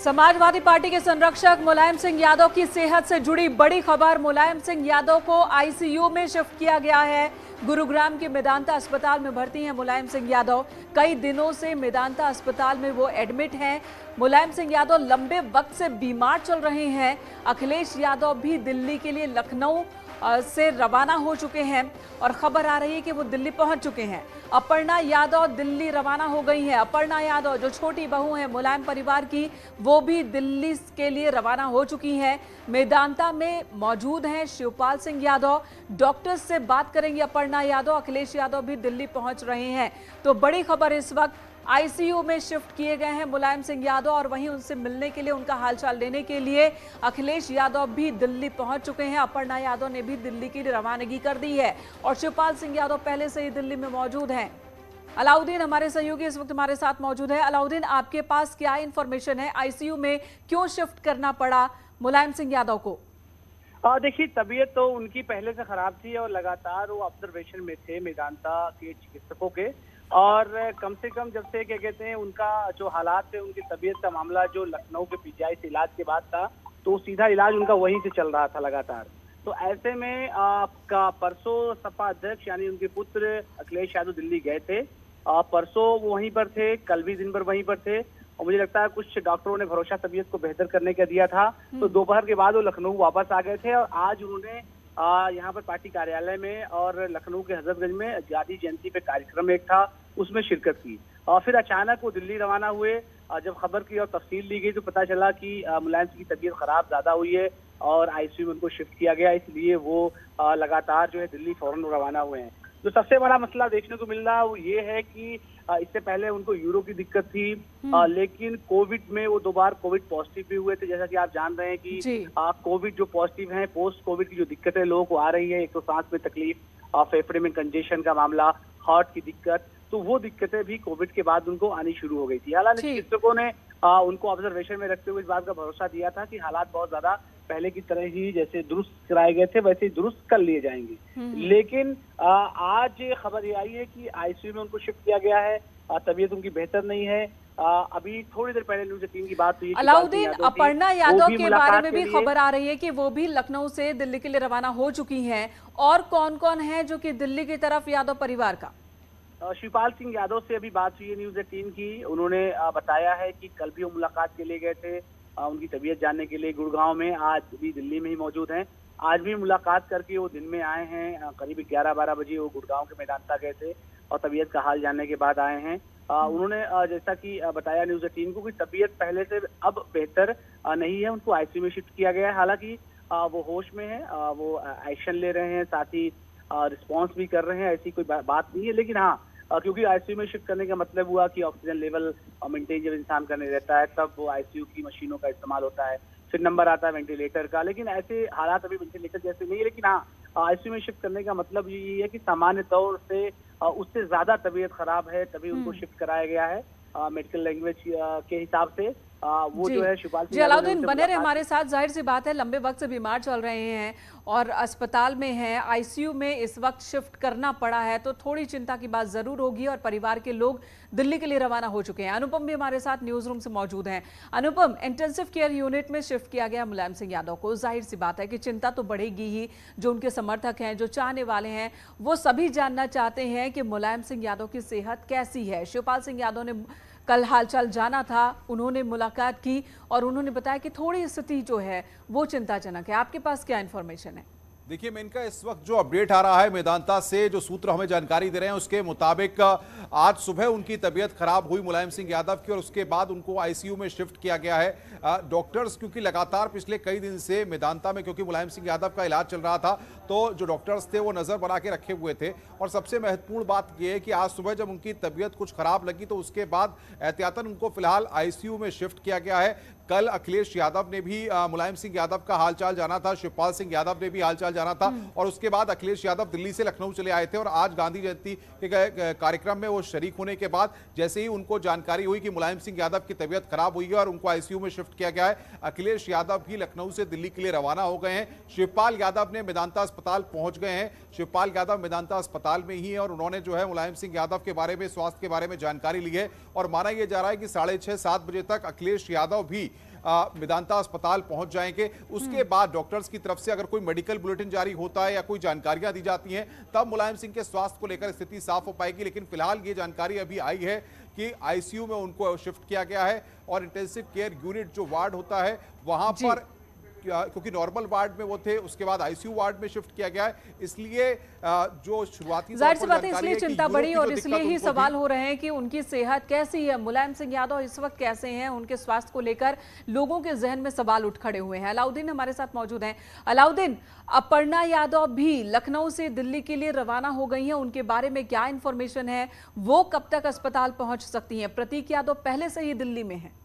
Samajwadi party के संरक्षक मुलायम सिंह यादव की सेहत से जुड़ी बड़ी खबर। मुलायम सिंह यादव को आईसीयू में शिफ्ट किया गया है। गुरुग्राम के मेदांता अस्पताल में भर्ती हैं मुलायम सिंह यादव। कई दिनों से मेदांता अस्पताल में वो एडमिट हैं। मुलायम सिंह यादव लंबे वक्त से बीमार चल रहे हैं। अखिलेश यादव भी दिल्ली के लिए लखनऊ से रवाना हो चुके हैं और खबर आ रही है कि वो दिल्ली पहुंच चुके हैं। अपर्णा यादव दिल्ली रवाना हो गई हैं। अपर्णा यादव जो छोटी बहू है मुलायम परिवार की, वो भी दिल्ली के लिए रवाना हो चुकी हैं। मेदांता में मौजूद हैं शिवपाल सिंह यादव। डॉक्टर्स से बात करेंगी अपर्णा यादव। अखिलेश यादव भी दिल्ली पहुंच रहे हैं। तो बड़ी खबर इस वक्त आईसीयू में शिफ्ट किए गए हैं मुलायम सिंह यादव और वहीं उनसे मिलने के लिए, उनका हालचाल लेने के लिए अखिलेश यादव भी दिल्ली पहुंच चुके हैं। अपर्णा यादव ने भी दिल्ली की रवानगी कर दी है और शिवपाल सिंह यादव पहले से ही दिल्ली में मौजूद हैं। अलाउद्दीन हमारे सहयोगी इस वक्त हमारे साथ मौजूद है। अलाउद्दीन, आपके पास क्या इंफॉर्मेशन है? आईसीयू में क्यों शिफ्ट करना पड़ा मुलायम सिंह यादव को? देखिए, तबीयत तो उनकी पहले से खराब थी और लगातार वो ऑब्जर्वेशन में थे मेदांता के चिकित्सकों के। और कम से कम जब से क्या कहते हैं उनका जो हालात थे, उनकी तबीयत का मामला जो लखनऊ के पीजीआई से इलाज के बाद था, तो सीधा इलाज उनका वहीं से चल रहा था लगातार। तो ऐसे में आपका परसों सपा अध्यक्ष यानी उनके पुत्र अखिलेश यादव दिल्ली गए थे। परसों वो वहीं पर थे, कल भी दिन भर वहीं पर थे और मुझे लगता है कुछ डॉक्टरों ने भरोसा तबीयत को बेहतर करने का दिया था। तो दोपहर के बाद वो लखनऊ वापस आ गए थे और आज उन्होंने यहाँ पर पार्टी कार्यालय में और लखनऊ के हजरतगंज में गांधी जयंती पे कार्यक्रम एक था, उसमें शिरकत की। और फिर अचानक वो दिल्ली रवाना हुए। जब खबर की और तफसील ली गई तो पता चला कि मुलायम सिंह की तबीयत खराब ज्यादा हुई है और आईसीयू में उनको शिफ्ट किया गया, इसलिए वो लगातार जो है दिल्ली फौरन रवाना हुए हैं। जो सबसे बड़ा मसला देखने को मिल रहा है वो ये है कि इससे पहले उनको यूरो की दिक्कत थी, लेकिन कोविड में वो 2 बार कोविड पॉजिटिव भी हुए थे। जैसा कि आप जान रहे हैं कि कोविड जो पॉजिटिव हैं, पोस्ट कोविड की जो दिक्कतें लोगों को आ रही है, एक तो सांस में तकलीफ, फेफड़े में कंजेशन का मामला, हार्ट की दिक्कत, तो वो दिक्कतें भी कोविड के बाद उनको आनी शुरू हो गई थी। हालांकि चिकित्सकों ने उनको ऑब्जर्वेशन में रखते हुए इस बात का भरोसा दिया था कि हालात बहुत ज्यादा पहले की तरह ही जैसे दुरुस्त कराए गए थे वैसे ही दुरुस्त कर लिए जाएंगे। लेकिन आज खबर ये आई है कि आईसीयू में उनको शिफ्ट किया गया है। तबीयत उनकी बेहतर नहीं है। अभी थोड़ी देर पहले न्यूज़ 18 की बात हुई। अलाउद्दीन, अपर्णा यादव के बारे में भी खबर आ रही है कि वो भी लखनऊ से दिल्ली के लिए रवाना हो चुकी हैं। और कौन कौन है जो कि दिल्ली की तरफ यादव परिवार का? शिवपाल सिंह यादव से अभी बात हुई है न्यूज़ 18 की। उन्होंने बताया है कि कल भी वो मुलाकात के लिए गए थे, उनकी तबीयत जानने के लिए गुड़गांव में। आज भी दिल्ली में ही मौजूद हैं। आज भी मुलाकात करके वो दिन में आए हैं। करीब 11-12 बजे वो गुड़गांव के मेदांता गए थे और तबीयत का हाल जानने के बाद आए हैं। उन्होंने जैसा कि बताया न्यूज़ 18 को कि तबीयत पहले से अब बेहतर नहीं है, उनको आईसीयू में शिफ्ट किया गया है। हालांकि वो होश में है, वो एक्शन ले रहे हैं, साथ ही रिस्पॉन्स भी कर रहे हैं, ऐसी कोई बात नहीं है। लेकिन हाँ, क्योंकि आईसीयू में शिफ्ट करने का मतलब हुआ कि ऑक्सीजन लेवल मेंटेन जब इंसान करने रहता है तब वो आईसीयू की मशीनों का इस्तेमाल होता है, फिर नंबर आता है वेंटिलेटर का। लेकिन ऐसे हालात अभी वेंटिलेटर जैसे नहीं है। लेकिन हाँ, आईसीयू में शिफ्ट करने का मतलब ये है कि सामान्य तौर से उससे ज्यादा तबीयत खराब है, तभी उनको शिफ्ट कराया गया है। मेडिकल लैंग्वेज के हिसाब से वो जो है शिवपाल सिंह। अलाउद्दीन बने रहे हमारे साथ। जाहिर सी बात है लंबे वक्त से बीमार चल रहे हैं और अस्पताल में हैं, आईसीयू में इस वक्त शिफ्ट करना पड़ा है, तो थोड़ी चिंता की बात जरूर होगी। और परिवार के लोग दिल्ली के लिए रवाना हो चुके हैं। अनुपम भी हमारे साथ न्यूज रूम से मौजूद हैं। अनुपम, इंटेंसिव केयर यूनिट में शिफ्ट किया गया मुलायम सिंह यादव को। जाहिर सी बात है कि चिंता तो बढ़ेगी ही। जो उनके समर्थक हैं, जो चाहने वाले हैं, वो सभी जानना चाहते हैं कि मुलायम सिंह यादव की सेहत कैसी है। शिवपाल सिंह यादव ने कल हालचाल जाना था, उन्होंने मुलाकात की और उन्होंने बताया कि थोड़ी स्थिति जो है वो चिंताजनक है। आपके पास क्या इंफॉर्मेशन है? देखिए, इनका इस वक्त जो अपडेट आ रहा है मेदांता से, जो सूत्र हमें जानकारी दे रहे हैं उसके मुताबिक आज सुबह उनकी तबीयत खराब हुई मुलायम सिंह यादव की और उसके बाद उनको आईसीयू में शिफ्ट किया गया है। डॉक्टर्स क्योंकि लगातार पिछले कई दिन से मेदांता में, क्योंकि मुलायम सिंह यादव का इलाज चल रहा था, तो जो डॉक्टर्स थे वो नजर बना के रखे हुए थे। और सबसे महत्वपूर्ण बात यह है कि आज सुबह जब उनकी तबीयत कुछ खराब लगी तो उसके बाद एहतियातन उनको फिलहाल आईसीयू में शिफ्ट किया गया है। कल अखिलेश यादव ने भी मुलायम सिंह यादव का हालचाल जाना था, शिवपाल सिंह यादव ने भी हालचाल जाना था और उसके बाद अखिलेश यादव दिल्ली से लखनऊ चले आए थे। और आज गांधी जयंती के कार्यक्रम में वो शरीक होने के बाद जैसे ही उनको जानकारी हुई कि मुलायम सिंह यादव की तबीयत खराब हुई है और उनको आईसीयू में शिफ्ट किया गया है, अखिलेश यादव भी लखनऊ से दिल्ली के लिए रवाना हो गए हैं। शिवपाल यादव ने मेदांता अस्पताल पहुंच गए हैं। शिवपाल यादव मेदांता अस्पताल में ही है और उन्होंने जो है मुलायम सिंह यादव के बारे में, स्वास्थ्य के बारे में जानकारी ली है और माना यह जा रहा है कि 6:30-7 बजे तक अखिलेश यादव भी मेदांता अस्पताल पहुंच जाएंगे। उसके बाद डॉक्टर्स की तरफ से अगर कोई मेडिकल बुलेटिन जारी होता है या कोई जानकारियां दी जाती हैं, तब मुलायम सिंह के स्वास्थ्य को लेकर स्थिति साफ हो पाएगी। लेकिन फिलहाल ये जानकारी अभी आई है कि आईसीयू में उनको शिफ्ट किया गया है और इंटेंसिव केयर यूनिट जो वार्ड होता है वहां पर, क्योंकि नॉर्मल वार्ड में वो थे, उसके बाद आईसीयू वार्ड में शिफ्ट किया गया है। इसलिए जो शुरुआती जाहिर सी बात है, इसलिए चिंता बढ़ी और इसलिए ही सवाल हो रहे हैं कि उनकी सेहत कैसी है, मुलायम सिंह यादव इस वक्त कैसे हैं, उनके स्वास्थ्य को लेकर लोगों के जहन में सवाल उठ खड़े हुए हैं। अलाउद्दीन हमारे साथ मौजूद हैं। अलाउद्दीन, अपर्णा यादव भी लखनऊ से दिल्ली के लिए रवाना हो गई हैं, उनके बारे में क्या इंफॉर्मेशन है, वो कब तक अस्पताल पहुंच सकती हैं? प्रतीक यादव पहले से ही दिल्ली में है।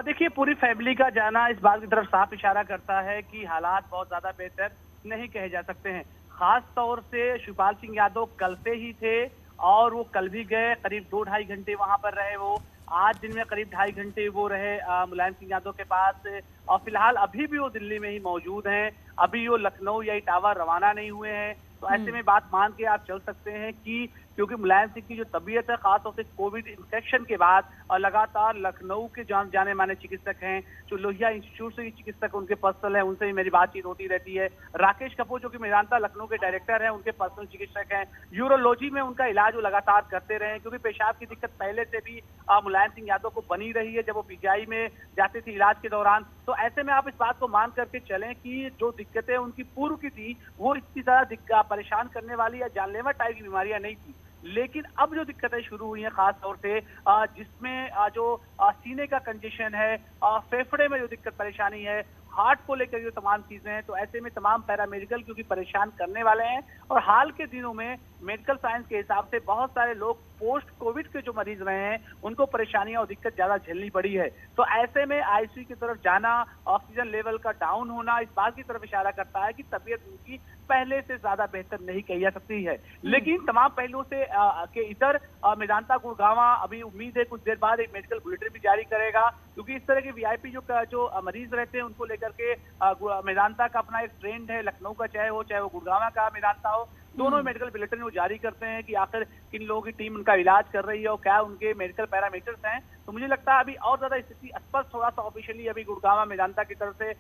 देखिए, पूरी फैमिली का जाना इस बात की तरफ साफ इशारा करता है कि हालात बहुत ज्यादा बेहतर नहीं कहे जा सकते हैं। खास तौर से शिवपाल सिंह यादव कल से ही थे और वो कल भी गए, करीब 2-2.5 घंटे वहां पर रहे। वो आज दिन में करीब 2.5 घंटे वो रहे मुलायम सिंह यादव के पास, और फिलहाल अभी भी वो दिल्ली में ही मौजूद हैं। अभी वो लखनऊ या इटावा रवाना नहीं हुए हैं। तो ऐसे में बात मान के आप चल सकते हैं कि क्योंकि मुलायम सिंह की जो तबीयत है, खासतौर से कोविड इन्फेक्शन के बाद, और लगातार लखनऊ के जाने माने चिकित्सक हैं, जो लोहिया इंस्टीट्यूट से चिकित्सक उनके पर्सनल हैं, उनसे भी मेरी बातचीत होती रहती है। राकेश कपूर जो कि मेदांता लखनऊ के डायरेक्टर हैं, उनके पर्सनल चिकित्सक हैं। यूरोलॉजी में उनका इलाज वो लगातार करते रहे, क्योंकि पेशाब की दिक्कत पहले से भी मुलायम सिंह यादव को बनी रही है जब वो पीजीआई में जाते थे इलाज के दौरान। तो ऐसे में आप इस बात को मान करके चलें कि जो दिक्कतें उनकी पूर्व की थी वो इतनी ज्यादा परेशान करने वाली या जानलेवा टाइप की बीमारियां नहीं थी। लेकिन अब जो दिक्कतें शुरू हुई हैं, खास तौर से जिसमें जो सीने का कंजेशन है, फेफड़े में जो दिक्कत परेशानी है, हार्ट को लेकर जो तमाम चीजें हैं, तो ऐसे में तमाम पैरामेडिकल क्योंकि परेशान करने वाले हैं। और हाल के दिनों में मेडिकल साइंस के हिसाब से बहुत सारे लोग पोस्ट कोविड के जो मरीज रहे हैं उनको परेशानियां और दिक्कत ज्यादा झेलनी पड़ी है। तो ऐसे में आईसीयू की तरफ जाना, ऑक्सीजन लेवल का डाउन होना इस बात की तरफ इशारा करता है कि तबीयत उनकी पहले से ज्यादा बेहतर नहीं कही जा सकती है। लेकिन तमाम पहलुओं से के इधर मेदांता गुड़गांवा अभी उम्मीद है कुछ देर बाद एक मेडिकल बुलेटिन भी जारी करेगा, क्योंकि इस तरह के वीआईपी जो मरीज रहते हैं उनको लेकर के मेदांता का अपना एक ट्रेंड है, लखनऊ का चाहे वो गुड़गांवा का मेदांता हो, दोनों मेडिकल बुलेटिन वो जारी करते हैं कि आखिर किन लोगों की टीम उनका इलाज कर रही है और क्या उनके मेडिकल पैरामीटर्स हैं। तो मुझे लगता है अभी और ज्यादा स्थिति स्पष्ट, थोड़ा सा ऑफिशियली अभी गुड़गांवा मेदांता की तरफ से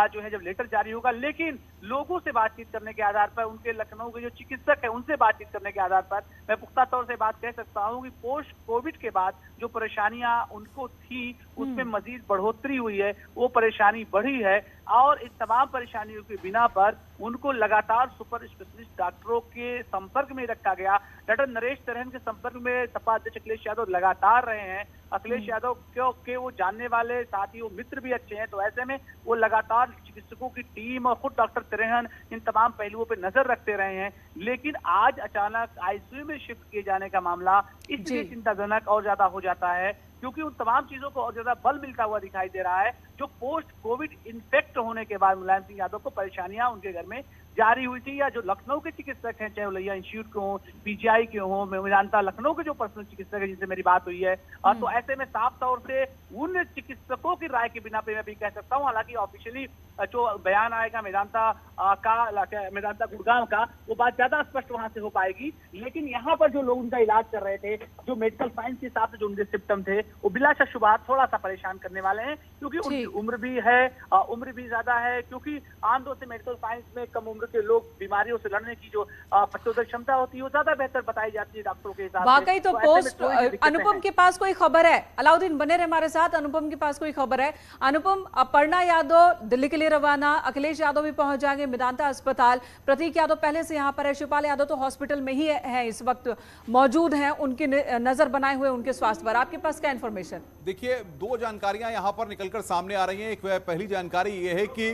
जो है जब लेटर जारी होगा, लेकिन लोगों से बातचीत करने के आधार पर, उनके लखनऊ के जो चिकित्सक है उनसे बातचीत करने के आधार पर मैं पुख्ता तौर से बात कह सकता हूँ कि पोस्ट कोविड के बाद जो परेशानियां उनको थी उसमें मजीद बढ़ोतरी हुई है, वो परेशानी बढ़ी है। और इस तमाम परेशानियों के बिना पर उनको लगातार सुपर स्पेशलिस्ट डॉक्टरों के संपर्क में रखा गया। डॉक्टर नरेश तरहन के संपर्क में सपा अध्यक्ष अखिलेश यादव लगातार रहे हैं। अखिलेश यादव के वो जानने वाले साथी, वो मित्र भी अच्छे हैं। तो ऐसे में वो लगातार चिकित्सकों की टीम और खुद डॉक्टर तिरहन इन तमाम पहलुओं पर नजर रखते रहे हैं। लेकिन आज अचानक आईसीयू में शिफ्ट किए जाने का मामला इसलिए चिंताजनक और ज्यादा हो जाता है क्योंकि उन तमाम चीजों को और ज्यादा बल मिलता हुआ दिखाई दे रहा है जो पोस्ट कोविड इन्फेक्ट होने के बाद मुलायम सिंह यादव को परेशानियां उनके घर में जारी हुई थी, या जो लखनऊ के चिकित्सक हैं, चाहे लोहिया इंस्टीट्यूट के हों, पीजीआई के हों, मेदांता लखनऊ के जो पर्सनल चिकित्सक है जिनसे मेरी बात हुई है, तो ऐसे में साफ तौर से उन चिकित्सकों की राय के बिना पे मैं भी कह सकता हूं, हालांकि ऑफिशियली जो बयान आएगा मेदांता गुड़गांव का, वो बात ज्यादा स्पष्ट वहां से हो पाएगी। लेकिन यहाँ पर जो लोग उनका इलाज कर रहे थे, जो मेडिकल साइंस के हिसाब से जो उनके सिम्टम थे, वो बिला शक शुबहात थोड़ा सा परेशान करने वाले हैं, क्योंकि उनकी उम्र भी है, उम्र भी ज्यादा है, क्योंकि आमतौर से मेडिकल साइंस में कम उम्र के लोग बीमारियों से लड़ने की जो प्रतिरोधक क्षमता होती है वो ज्यादा बेहतर बताई जाती है डॉक्टरों के हिसाब से। वाकई तो पोस्ट अनुपम के पास कोई खबर है? अलाउद्दीन बने रहे हमारे साथ, अनुपम के पास कोई खबर है? अनुपम, अपर्णा यादव दिल्ली के लिए रवाना, अखिलेश यादव भी पहुंच जाएंगे मेदांता अस्पताल, प्रतीक यादव पहले से यहाँ पर है, शिवपाल यादव तो हॉस्पिटल में ही है, इस वक्त मौजूद हैं, उनकी नजर बनाए हुए उनके स्वास्थ्य पर। आपके पास क्या इन्फॉर्मेशन? देखिए, दो जानकारियां यहां पर निकलकर सामने आ रही हैं। एक पहली जानकारी यह है कि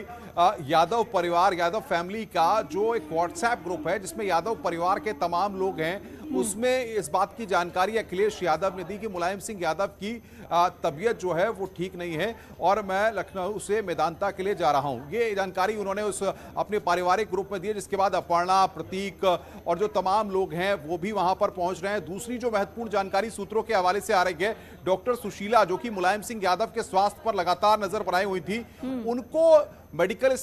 यादव परिवार, यादव फैमिली का जो एक व्हाट्सएप ग्रुप है जिसमें यादव परिवार के तमाम लोग हैं, उसमें इस बात की जानकारी अखिलेश यादव ने दी कि मुलायम सिंह यादव की तबीयत जो है वो ठीक नहीं है और मैं लखनऊ से मेदांता के लिए जा रहा हूं। ये जानकारी उन्होंने उस अपने पारिवारिक ग्रुप में दी, जिसके बाद अपर्णा, प्रतीक और जो तमाम लोग हैं वो भी वहां पर पहुंच रहे हैं। दूसरी जो महत्वपूर्ण जानकारी सूत्रों के हवाले से आ रही है, डॉक्टर सुशीला जो कि मुलायम सिंह यादव के स्वास्थ्य पर लगातार नजर बनाई हुई थी, उनको मेडिकल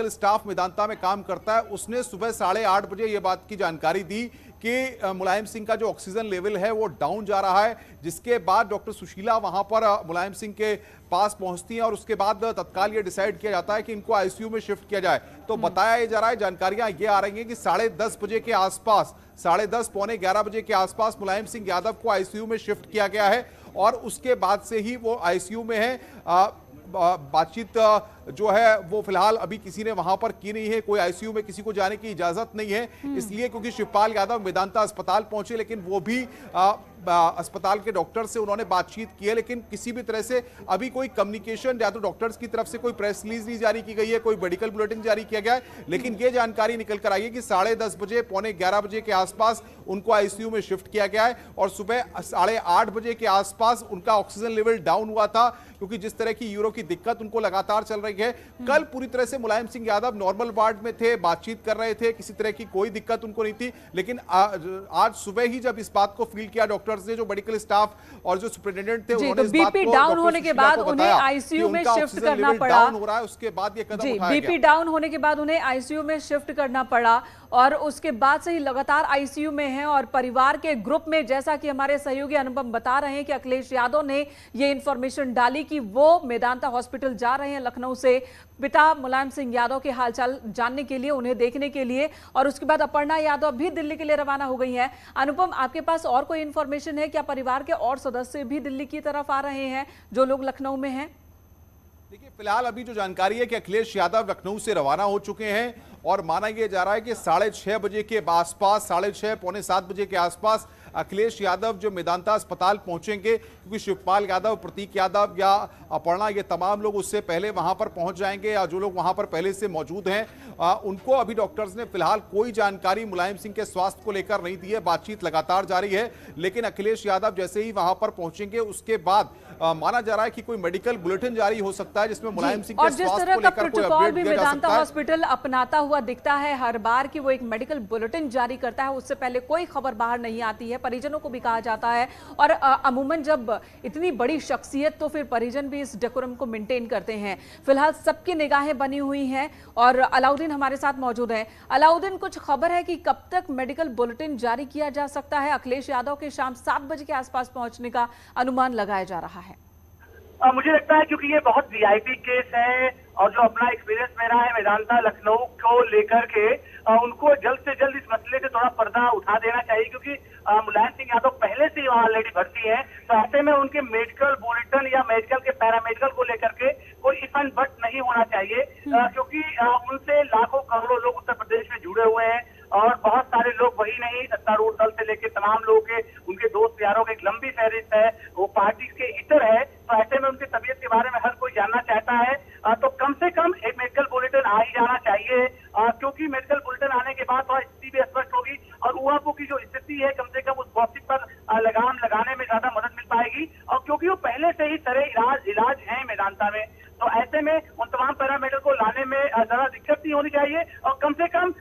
स्टाफ मेदांता में काम करता है, उसने सुबह 8:30 बजे ये बात की जानकारी दी कि मुलायम सिंह का जो ऑक्सीजन लेवल है वो डाउन जा रहा है, जिसके बाद डॉक्टर सुशीला वहां पर मुलायम सिंह के पास पहुंचती हैं और उसके बाद तत्काल ये डिसाइड किया जाता है कि इनको आईसीयू में शिफ्ट किया जाए। तो बताया जा रहा है, जानकारियां ये आ रही हैं कि 10:30 बजे के आसपास, 10:30 पौने 11 बजे के आसपास मुलायम सिंह यादव को आईसीयू में शिफ्ट किया गया है और उसके बाद से ही वो आईसीयू में है। बातचीत जो है वो फिलहाल अभी किसी ने वहां पर की नहीं है, कोई आईसीयू में किसी को जाने की इजाजत नहीं है, इसलिए क्योंकि शिवपाल यादव मेदांता अस्पताल पहुंचे, लेकिन वो भी अस्पताल के डॉक्टर से उन्होंने बातचीत की है, लेकिन किसी भी तरह से अभी कोई कम्युनिकेशन या तो डॉक्टर्स की तरफ से कोई प्रेस रिलीज नहीं जारी की गई है, कोई मेडिकल बुलेटिन जारी किया गया है, लेकिन ये जानकारी निकल कर आई है कि 10:30 बजे पौने 11 बजे के आसपास उनको आईसीयू में शिफ्ट किया गया है और सुबह 8:30 बजे के आसपास उनका ऑक्सीजन लेवल डाउन हुआ था, क्योंकि जिस तरह की यूरो की दिक्कत उनको लगातार चल रही है। कल पूरी तरह से मुलायम सिंह यादव नॉर्मल वार्ड में थे, बातचीत कर रहे थे, किसी तरह की कोई दिक्कत उनको नहीं थी, लेकिन आज सुबह ही जब इस बात को फील किया डॉक्टर्स ने, जो मेडिकल स्टाफ और जो सुपरिटेंडेंट थे, उन्होंने इस बात को बीपी डाउन होने के बाद उन्हें आईसीयू में शिफ्ट करना पड़ा। डाउन हो रहा है, उसके बाद ये कदम उठाया गया। बीपी डाउन होने के बाद उन्हें आईसीयू में शिफ्ट करना पड़ा और उसके बाद से ही लगातार आईसीयू में हैं और परिवार के ग्रुप में, जैसा कि हमारे सहयोगी अनुपम बता रहे हैं कि अखिलेश यादव ने ये इंफॉर्मेशन डाली कि वो मेदांता हॉस्पिटल जा रहे हैं लखनऊ से पिता मुलायम सिंह यादव के हालचाल जानने के लिए, उन्हें देखने के लिए, और उसके बाद अपर्णा यादव भी दिल्ली के लिए रवाना हो गई हैं। अनुपम, आपके पास और कोई इंफॉर्मेशन है क्या? परिवार के और सदस्य भी दिल्ली की तरफ आ रहे हैं जो लोग लखनऊ में हैं? देखिए, फिलहाल अभी जो जानकारी है कि अखिलेश यादव लखनऊ से रवाना हो चुके हैं और माना यह जा रहा है कि 6:30 बजे के आसपास, 6:30 पौने 7 बजे के आसपास अखिलेश यादव जो मेदांता अस्पताल पहुंचेंगे, क्योंकि शिवपाल यादव, प्रतीक यादव या अपर्णा, ये तमाम लोग उससे पहले वहां पर पहुंच जाएंगे या जो लोग वहां पर पहले से मौजूद हैं उनको अभी डॉक्टर्स ने फिलहाल कोई जानकारी मुलायम सिंह के स्वास्थ्य को लेकर नहीं दी है। बातचीत लगातार जारी है, लेकिन अखिलेश यादव जैसे ही वहां पर पहुंचेंगे उसके बाद माना जा रहा है कि कोई मेडिकल बुलेटिन जारी हो सकता है जिसमें मुलायम सिंह के स्वास्थ्य को लेकर कोई अपडेट दिया जा सकता है। हॉस्पिटल अपनाता हुआ दिखता है हर बार कि वो एक मेडिकल बुलेटिन जारी करता है, उससे पहले कोई खबर बाहर नहीं आती है, परिजनों को भी कहा जाता है। और अमूमन जब इतनी बड़ी शख्सियत, तो फिर परिजन भी इस डेकोरम को मेंटेन करते हैं। फिलहाल सबकी निगाहें बनी हुई हैं और अलाउद्दीन हमारे साथ मौजूद है। अलाउद्दीन, कुछ खबर है कि कब तक मेडिकल बुलेटिन जारी किया जा सकता है? अखिलेश यादव के शाम 7 बजे के आसपास पहुंचने का अनुमान लगाया जा रहा है। मुझे लगता है क्योंकि ये बहुत वीआईपी केस है और जो अपना एक्सपीरियंस मेरा है मेदांता लखनऊ को लेकर के, उनको जल्द से जल्द इस मसले से थोड़ा पर्दा उठा देना चाहिए, क्योंकि मुलायम सिंह यादव पहले से ही वहाँ ऑलरेडी भर्ती है। तो ऐसे में उनके मेडिकल बुलेटिन या मेडिकल के पैरामेडिकल को लेकर के कोई इफ एंड बट नहीं होना चाहिए, क्योंकि उनसे लाखों करोड़ों लोग उत्तर प्रदेश में जुड़े हुए हैं और बहुत सारे लोग, वही नहीं, सत्तारूढ़ दल से लेकर तमाम लोगों के, उनके दोस्त यारों की एक लंबी फहरिस्त है, वो पार्टी के हिटर है। तो ऐसे में उनकी तबीयत के बारे में हर कोई जानना चाहता है, तो कम से कम एक मेडिकल बुलेटिन आ ही जाना चाहिए, क्योंकि मेडिकल बुलेटिन आने के बाद तो स्थिति भी स्पष्ट होगी और ऊहापोह की जो स्थिति है, कम से कम उस गॉसिप पर लगाम लगाने में ज्यादा मदद मिल पाएगी। और क्योंकि वो पहले से ही सारे इलाज है मेदांता में, तो ऐसे में उन तमाम पैरामेडिकल को लाने में ज्यादा दिक्कत नहीं होनी चाहिए और कम से कम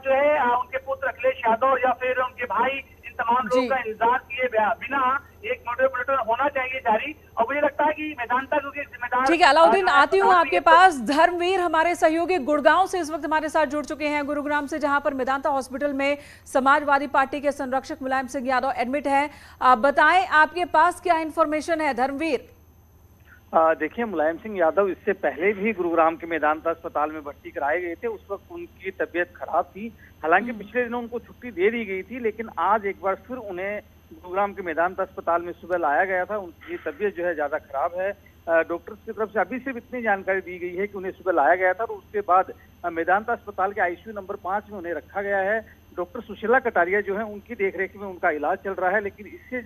जो है उनके पुत्र अखिलेश यादव या फिर उनके भाई, इन तमाम लोगों का इंतजार किए बिना एक मेडिकल बुलेटिन होना चाहिए जारी। और मुझे लगता है कि मेदांता जो जिम्मेदार। ठीक है अलाउद्दीन, आती हूँ आपके पास। धर्मवीर हमारे सहयोगी गुड़गांव से इस वक्त हमारे साथ जुड़ चुके हैं, गुरुग्राम से, जहां पर मेदांता हॉस्पिटल में समाजवादी पार्टी के संरक्षक मुलायम सिंह यादव एडमिट है। बताएं आपके पास क्या इंफॉर्मेशन है धर्मवीर? देखिए, मुलायम सिंह यादव इससे पहले भी गुरुग्राम के मेदांता अस्पताल में भर्ती कराए गए थे। उस वक्त उनकी तबीयत खराब थी, हालांकि पिछले दिनों उनको छुट्टी दे दी गई थी, लेकिन आज एक बार फिर उन्हें गुरुग्राम के मेदांता अस्पताल में सुबह लाया गया था। उनकी तबीयत जो है ज्यादा खराब है। डॉक्टर्स की तरफ से अभी सिर्फ इतनी जानकारी दी गई है कि उन्हें सुबह लाया गया था और उसके बाद मेदांता अस्पताल के आईसीयू नंबर 5 में उन्हें रखा गया है। डॉक्टर सुशीला कटारिया जो है उनकी देखरेख में उनका इलाज चल रहा है, लेकिन इससे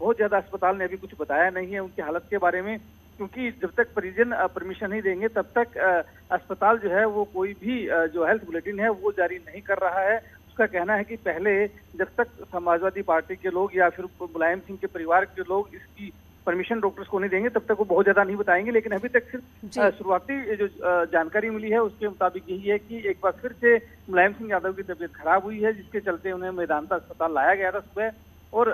बहुत ज्यादा अस्पताल ने अभी कुछ बताया नहीं है उनकी हालत के बारे में, क्योंकि जब तक परिजन परमिशन नहीं देंगे तब तक अस्पताल जो है वो कोई भी जो हेल्थ बुलेटिन है वो जारी नहीं कर रहा है। उसका कहना है कि पहले जब तक समाजवादी पार्टी के लोग या फिर मुलायम सिंह के परिवार के लोग इसकी परमिशन डॉक्टर्स को नहीं देंगे तब तक वो बहुत ज्यादा नहीं बताएंगे। लेकिन अभी तक सिर्फ शुरुआती जो जानकारी मिली है उसके मुताबिक यही है कि एक बार फिर से मुलायम सिंह यादव की तबीयत खराब हुई है, जिसके चलते उन्हें मेदांता अस्पताल लाया गया था सुबह। और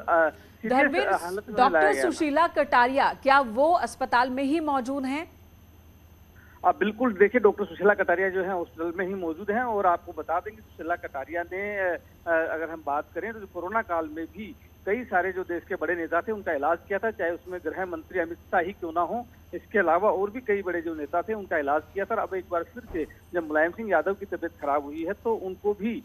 डॉक्टर सुशीला कटारिया क्या वो अस्पताल में ही मौजूद हैं? बिल्कुल, देखिए डॉक्टर सुशीला कटारिया जो है हॉस्पिटल में ही मौजूद हैं और आपको बता दें कि सुशीला कटारिया ने अगर हम बात करें तो कोरोना काल में भी कई सारे जो देश के बड़े नेता थे उनका इलाज किया था, चाहे उसमें गृह मंत्री अमित शाह ही क्यों ना हो, इसके अलावा और भी कई बड़े जो नेता थे उनका इलाज किया था। अब एक बार फिर से जब मुलायम सिंह यादव की तबीयत खराब हुई है तो उनको भी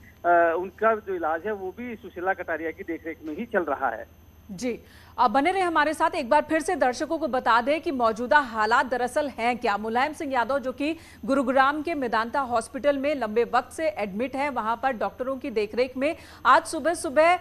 उनका जो इलाज है वो भी सुशीला कटारिया की देखरेख में ही चल रहा है। जी, आप बने रहे हमारे साथ। एक बार फिर से दर्शकों को बता दें कि मौजूदा हालात दरअसल हैं क्या। मुलायम सिंह यादव जो कि गुरुग्राम के मेदांता हॉस्पिटल में लंबे वक्त से एडमिट है, वहां पर डॉक्टरों की देखरेख में आज सुबह सुबह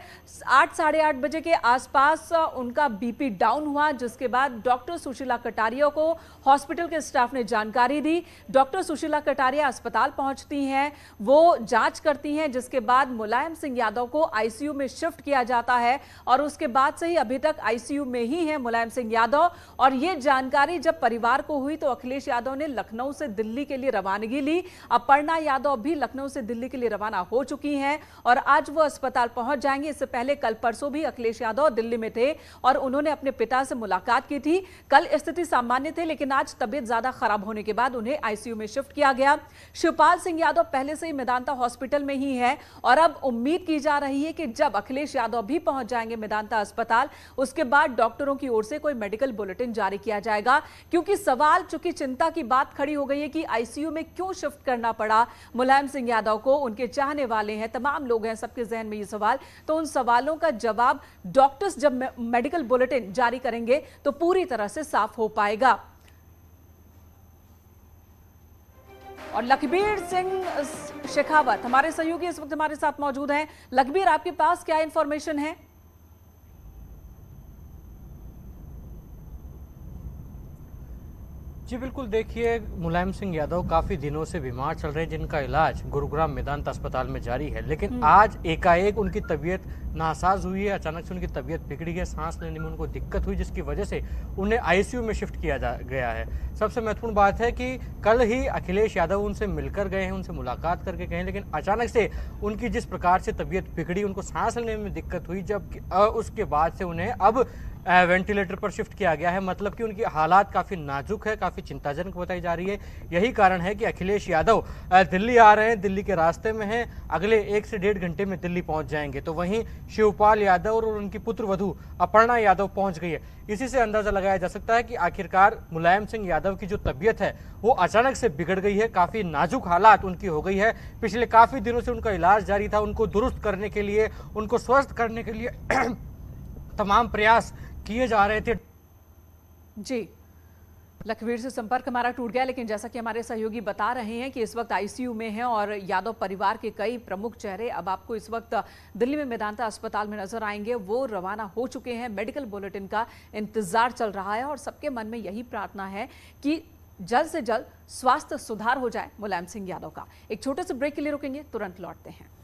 8 साढ़े 8 बजे के आसपास उनका बीपी डाउन हुआ, जिसके बाद डॉक्टर सुशीला कटारिया को हॉस्पिटल के स्टाफ ने जानकारी दी। डॉक्टर सुशीला कटारिया अस्पताल पहुंचती हैं, वो जांच करती हैं, जिसके बाद मुलायम सिंह यादव को आईसीयू में शिफ्ट किया जाता है और उसके बाद से ही अभी तक आईसीयू में ही है मुलायम सिंह यादव। और ये जानकारी जब परिवार को हुई तो अखिलेश यादव ने लखनऊ से दिल्ली के लिए रवानगी ली। अपर्णा यादव भी लखनऊ से दिल्ली के लिए रवाना हो चुकी हैं और आज वो अस्पताल पहुंच जाएंगे। इससे पहले कल परसों भी अखिलेश यादव दिल्ली में थे और उन्होंने अपने पिता से मुलाकात की थी। कल स्थिति सामान्य थी, लेकिन आज तबीयत ज्यादा खराब होने के बाद उन्हें आईसीयू में शिफ्ट किया गया। शिवपाल सिंह यादव पहले से ही मेदांता हॉस्पिटल में ही है और अब उम्मीद की जा रही है कि जब अखिलेश यादव भी पहुंच जाएंगे मेदांता अस्पताल, उसके बाद डॉक्टरों की ओर से कोई मेडिकल बुलेटिन जारी किया जाएगा। क्योंकि सवाल, चूंकि चिंता की बात खड़ी हो गई है कि आईसीयू में क्यों शिफ्ट करना पड़ा मुलायम सिंह यादव को, उनके चाहने वाले हैं, तमाम लोग हैं, सबके जहन में ये सवाल, तो उन सवालों का जवाब डॉक्टर्स जब मेडिकल बुलेटिन जारी करेंगे तो पूरी तरह से साफ हो पाएगा। और लखबीर सिंह शेखावत हमारे सहयोगी इस वक्त हमारे साथ मौजूद हैं। लखबीर, आपके पास क्या इंफॉर्मेशन है? जी बिल्कुल, देखिए मुलायम सिंह यादव काफ़ी दिनों से बीमार चल रहे हैं, जिनका इलाज गुरुग्राम मेदांता अस्पताल में जारी है। लेकिन आज एकाएक उनकी तबीयत नासाज हुई है, अचानक से उनकी तबीयत बिगड़ी है, सांस लेने में उनको दिक्कत हुई, जिसकी वजह से उन्हें आईसीयू में शिफ्ट किया गया है। सबसे महत्वपूर्ण बात है कि कल ही अखिलेश यादव उनसे मिलकर गए हैं, उनसे मुलाकात करके गए हैं, लेकिन अचानक से उनकी जिस प्रकार से तबीयत बिगड़ी, उनको सांस लेने में दिक्कत हुई, जब उसके बाद से उन्हें अब वेंटिलेटर पर शिफ्ट किया गया है। मतलब कि उनकी हालात काफ़ी नाजुक है, काफ़ी चिंताजनक बताई जा रही है। यही कारण है कि अखिलेश यादव दिल्ली आ रहे हैं, दिल्ली के रास्ते में हैं, अगले 1 से 1.5 घंटे में दिल्ली पहुंच जाएंगे। तो वहीं शिवपाल यादव और उनकी पुत्र वधू अपर्णा यादव पहुंच गई है। इसी से अंदाजा लगाया जा सकता है कि आखिरकार मुलायम सिंह यादव की जो तबीयत है वो अचानक से बिगड़ गई है, काफ़ी नाजुक हालात उनकी हो गई है। पिछले काफ़ी दिनों से उनका इलाज जारी था, उनको दुरुस्त करने के लिए, उनको स्वस्थ करने के लिए तमाम प्रयास किए जा रहे थे। जी, लखबीर से संपर्क हमारा टूट गया, लेकिन जैसा कि हमारे सहयोगी बता रहे हैं कि इस वक्त आईसीयू में हैं और यादव परिवार के कई प्रमुख चेहरे अब आपको इस वक्त दिल्ली में मेदांता अस्पताल में नजर आएंगे। वो रवाना हो चुके हैं, मेडिकल बुलेटिन का इंतजार चल रहा है और सबके मन में यही प्रार्थना है कि जल्द से जल्द स्वास्थ्य सुधार हो जाए मुलायम सिंह यादव का। एक छोटे से ब्रेक के लिए रुकेंगे, तुरंत लौटते हैं।